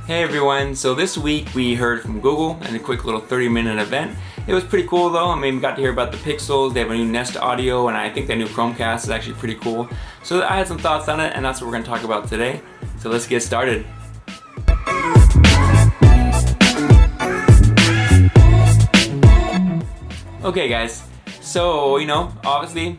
Hey everyone, so this week we heard from Google in a quick little 30-minute event. It was pretty cool though. I mean, we got to hear about the Pixels, they have a new Nest Audio, and I think that new Chromecast is actually pretty cool. So I had some thoughts on it, and that's what we're going to talk about today. So let's get started. Okay guys, so obviously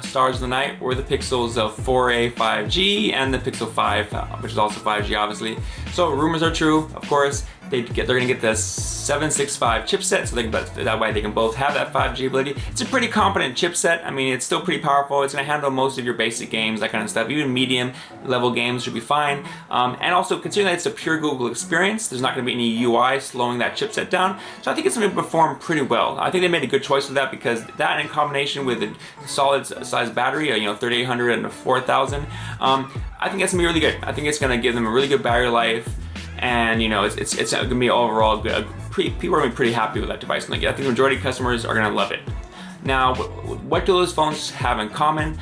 stars of the night were the Pixels 4a 5G and the Pixel 5, which is also 5G obviously. So rumors are true, of course. They're gonna get the 765 chipset, so that way they can both have that 5G ability. It's a pretty competent chipset. I mean, it's still pretty powerful. It's gonna handle most of your basic games, that kind of stuff. Even medium level games should be fine. And also, considering that it's a pure Google experience, there's not gonna be any UI slowing that chipset down. So I think it's gonna perform pretty well. I think they made a good choice with that, because that in combination with a solid size battery, 3800 and a 4000, I think that's gonna be really good. I think it's gonna give them a really good battery life. And it's gonna be overall good. People are gonna be pretty happy with that device. Like, I think the majority of customers are gonna love it. Now, what do those phones have in common?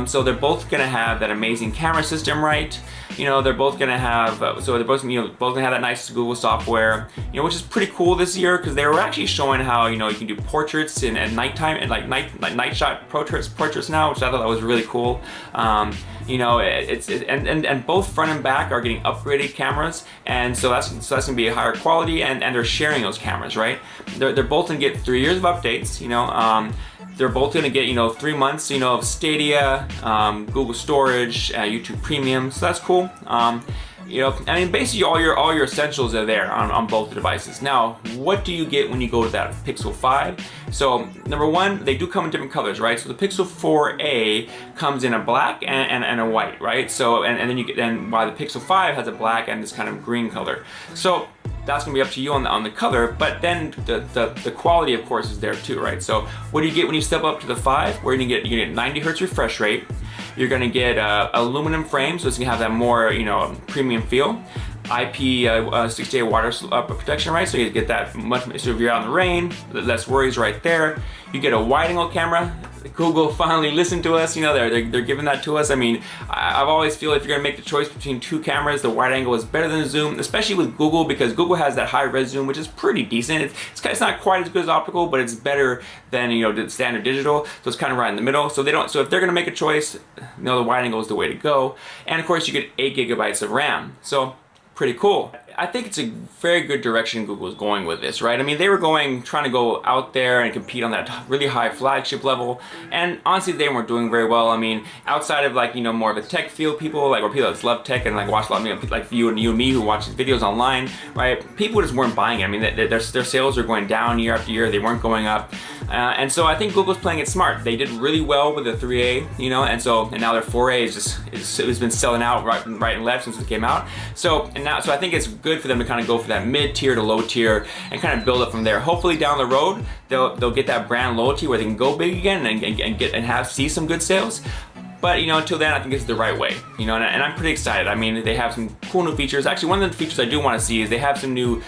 So they're both gonna have that amazing camera system, right? They're both gonna have, so they're both gonna have that nice Google software, which is pretty cool this year, because they were actually showing how you can do portraits at nighttime, and like night shot portraits now, which I thought that was really cool. And both front and back are getting upgraded cameras, and so that's gonna be a higher quality, and they're sharing those cameras, right? They're both gonna get 3 years of updates, They're both gonna get 3 months of Stadia, Google Storage, YouTube Premium, so that's cool. I mean, basically all your essentials are there on both the devices. Now, what do you get when you go to that Pixel 5? So number one, they do come in different colors, right? So the Pixel 4a comes in a black and a white, right? So and then while the Pixel 5 has a black and this kind of green color. So that's gonna be up to you on the color, but then the quality, of course, is there too, right? So what do you get when you step up to the 5? You're gonna get 90 hertz refresh rate. You're gonna get aluminum frame, so it's gonna have that more premium feel. IP68 water protection, right? So you get that much, so if you're out in the rain, less worries right there. You get a wide angle camera. Google finally listened to us. They're giving that to us. I mean, I've always feel if you're gonna make the choice between two cameras, the wide angle is better than the zoom, especially with Google, because Google has that high res zoom, which is pretty decent. It's not quite as good as optical, but it's better than the standard digital. So it's kind of right in the middle. So if they're gonna make a choice, the wide angle is the way to go. And of course, you get 8 gigabytes of RAM. So pretty cool. I think it's a very good direction Google is going with this, right? I mean, they were trying to go out there and compete on that really high flagship level, and honestly, they weren't doing very well. I mean, outside of more of a tech field people, or people that love tech and watch a lot of like you and me who watch videos online, right? People just weren't buying it. I mean, their sales are going down year after year. They weren't going up, and so I think Google's playing it smart. They did really well with the 3A, and now their 4A it's been selling out right and left since it came out. So I think it's good for them to kind of go for that mid-tier to low tier and kind of build up from there. Hopefully down the road they'll get that brand loyalty where they can go big again and see some good sales. But until then, I think it's the right way. And I'm pretty excited. I mean, they have some cool new features. Actually, one of the features I do want to see is they have some new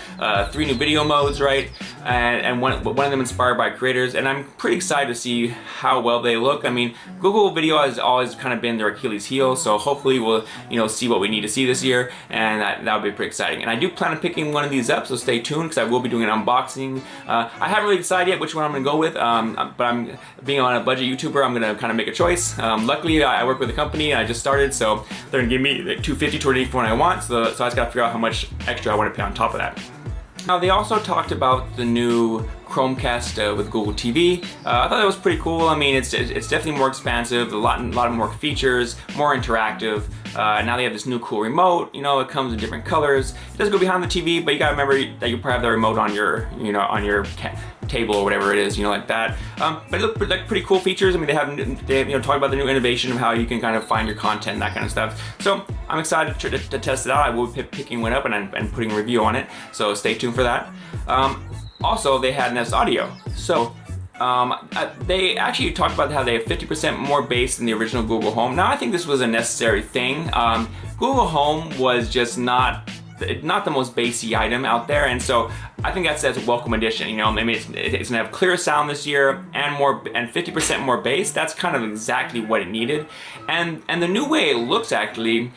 3 new video modes, right? And one of them inspired by creators. And I'm pretty excited to see how well they look. I mean, Google Video has always kind of been their Achilles heel. So hopefully we'll see what we need to see this year, and that would be pretty exciting. And I do plan on picking one of these up, so stay tuned, because I will be doing an unboxing. I haven't really decided yet which one I'm going to go with, but I'm being on a budget YouTuber. I'm going to kind of make a choice. Luckily, I work with a company and I just started, so they're gonna give me the $250 toward any phone I want, so I just gotta figure out how much extra I want to pay on top of that. Now, they also talked about the new Chromecast with Google TV. I thought that was pretty cool. I mean, it's definitely more expansive, a lot more features, more interactive. Now they have this new cool remote. It comes in different colors. It doesn't go behind the TV, but you gotta remember that you probably have the remote on your, on your table or whatever it is, like that. But it looked like pretty cool features. I mean, they talk about the new innovation of how you can kind of find your content and that kind of stuff. So I'm excited to test it out. I will be picking one up and putting a review on it. So stay tuned for that. Also, they had Nest Audio. So they actually talked about how they have 50% more bass than the original Google Home. Now, I think this was a necessary thing. Google Home was just not the most bassy item out there, and so I think that's a welcome addition. Maybe it's gonna have clearer sound this year and 50% more bass. That's kind of exactly what it needed, and the new way it looks actually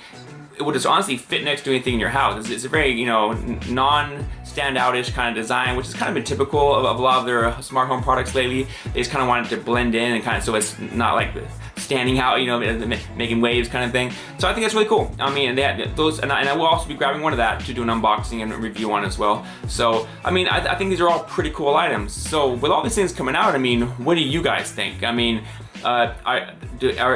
it would just honestly fit next to anything in your house. It's a very, you know, non-standout-ish kind of design, which has kind of been typical of a lot of their smart home products lately. They just kind of wanted to blend in and kind of so it's not like standing out, you know, making waves kind of thing. So I think that's really cool. I mean, they had those, and I will also be grabbing one of that to do an unboxing and review on as well. So, I mean, I think these are all pretty cool items. So with all these things coming out, I mean, what do you guys think? I mean, are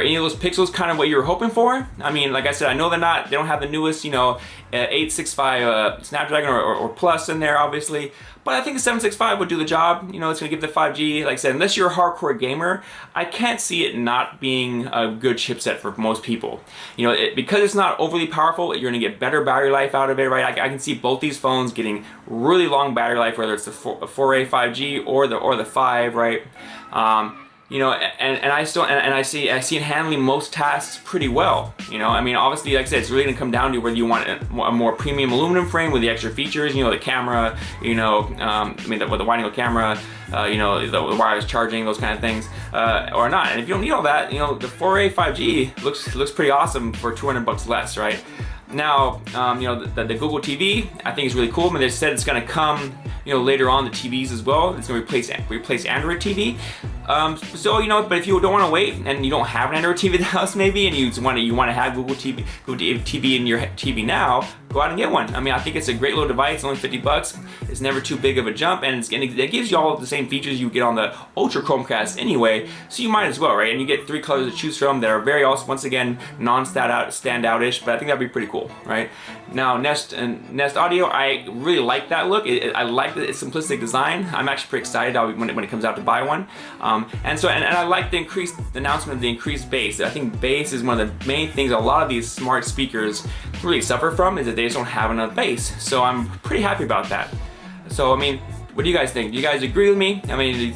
any of those Pixels kind of what you were hoping for? I mean, like I said, I know they don't have the newest, you know, 865 Snapdragon or Plus in there, obviously. But I think the 765 would do the job. You know, it's gonna give the 5G. Like I said, unless you're a hardcore gamer, I can't see it not being a good chipset for most people. You know, because it's not overly powerful, you're gonna get better battery life out of it, right? I can see both these phones getting really long battery life, whether it's the 4A 5G or the 5, right? You know, and I see it handling most tasks pretty well. You know, I mean, obviously, like I said, it's really gonna come down to whether you want a more premium aluminum frame with the extra features. You know, the camera. You know, with the wide-angle camera. You know, the wireless charging, those kind of things, or not. And if you don't need all that, you know, the 4A 5G looks pretty awesome for $200 less, right? Now, you know, the Google TV, I think is really cool. I mean, they said it's gonna come, you know, later on the TVs as well. It's gonna replace Android TV. So, you know, but if you don't want to wait and you don't have an Android TV in the house maybe, and you want to have Google TV in your TV now, go out and get one. I mean, I think it's a great little device. It's only $50. It's never too big of a jump, and it gives you all the same features you get on the Ultra Chromecast anyway. So you might as well, right? And you get 3 colors to choose from that are very also, once again, standout-ish. But I think that'd be pretty cool, right? Now, Nest Audio, I really like that look. I like its simplistic design. I'm actually pretty excited when it comes out to buy one. And I like the announcement of the increased bass. I think bass is one of the main things a lot of these smart speakers really suffer from, is that they just don't have enough bass. So I'm pretty happy about that. So I mean, what do you guys think? Do you guys agree with me? I mean,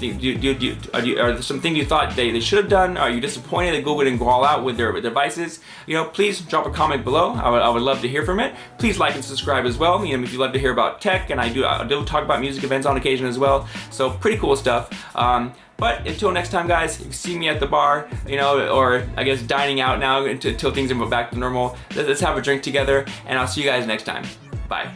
are there some things you thought they should have done? Are you disappointed that Google didn't go all out with their devices? You know, please drop a comment below. I would love to hear from it. Please like and subscribe as well. You know, if you love to hear about tech, and I do talk about music events on occasion as well. So pretty cool stuff. But until next time, guys, you can see me at the bar, you know, or I guess dining out now until things are back to normal. Let's have a drink together, and I'll see you guys next time. Bye.